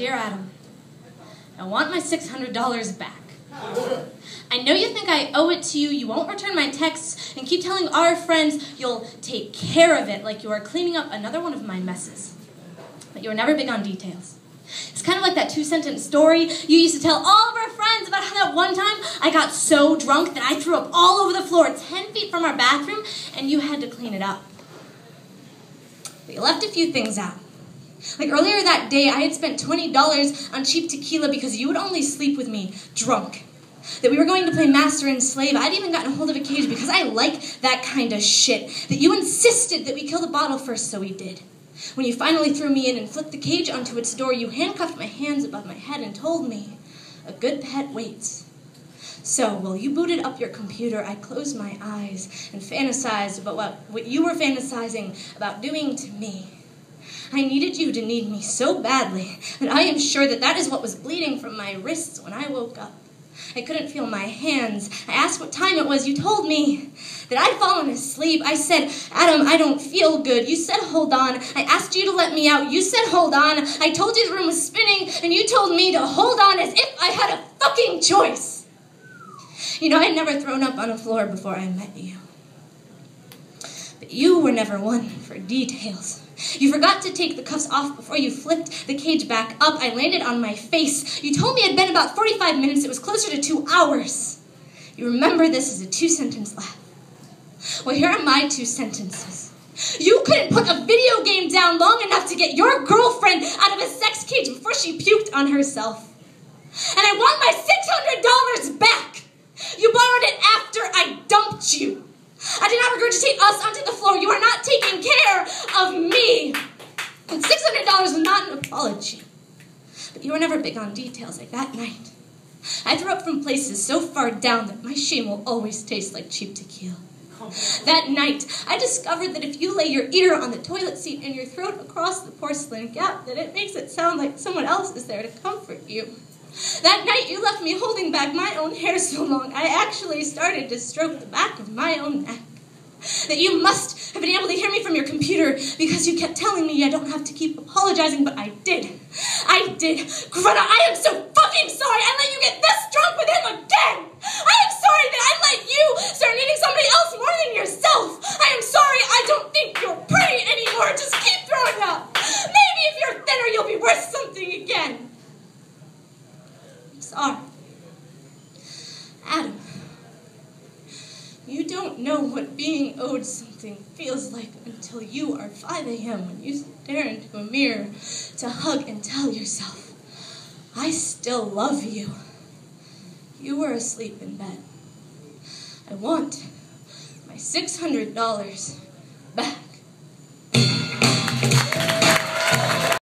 Dear Adam, I want my $600 back. I know you think I owe it to you, you won't return my texts, and keep telling our friends you'll take care of it like you are cleaning up another one of my messes. But you were never big on details. It's kind of like that 2-sentence story you used to tell all of our friends about how that one time I got so drunk that I threw up all over the floor 10 feet from our bathroom, and you had to clean it up. But you left a few things out. Like earlier that day, I had spent $20 on cheap tequila because you would only sleep with me drunk. That we were going to play master and slave. I'd even gotten a hold of a cage because I like that kind of shit. That you insisted that we kill the bottle first, so we did. When you finally threw me in and flipped the cage onto its door, you handcuffed my hands above my head and told me, a good pet waits. So, while you booted up your computer, I closed my eyes and fantasized about what you were fantasizing about doing to me. I needed you to need me so badly that I am sure that is what was bleeding from my wrists when I woke up. I couldn't feel my hands. I asked what time it was. You told me that I'd fallen asleep. I said, Adam, I don't feel good. You said, hold on. I asked you to let me out. You said, hold on. I told you the room was spinning, and you told me to hold on as if I had a fucking choice. You know, I'd never thrown up on a floor before I met you. But you were never one for details. You forgot to take the cuffs off before you flipped the cage back up. I landed on my face. You told me it had been about 45 minutes. It was closer to 2 hours. You remember this as a 2-sentence laugh. Well, here are my 2 sentences. You couldn't put a video game down long enough to get your girlfriend out of a sex cage before she puked on herself. And I want my $600 back. You borrowed it after I dumped you. I did not regurgitate us onto the floor. You are not taking care of me. And $600 was not an apology. But you were never big on details like that night. I threw up from places so far down that my shame will always taste like cheap tequila. That night, I discovered that if you lay your ear on the toilet seat and your throat across the porcelain gap, that it makes it sound like someone else is there to comfort you. That night, you left me holding back my own hair so long, I actually started to stroke the back of my own neck. That you must have been able to hear me from your computer because you kept telling me I don't have to keep apologizing, but I did. I did. Greta, I am so fucking sorry I let you get this drunk with him again. I am sorry that I let you start needing somebody else more than yourself. I am sorry I don't think you're pretty anymore. Just keep throwing up. Maybe if you're thinner, you'll be worth something again. Sorry. Adam, you don't know what being owed something feels like until you are 5 a.m. when you stare into a mirror to hug and tell yourself, I still love you. You were asleep in bed. I want my $600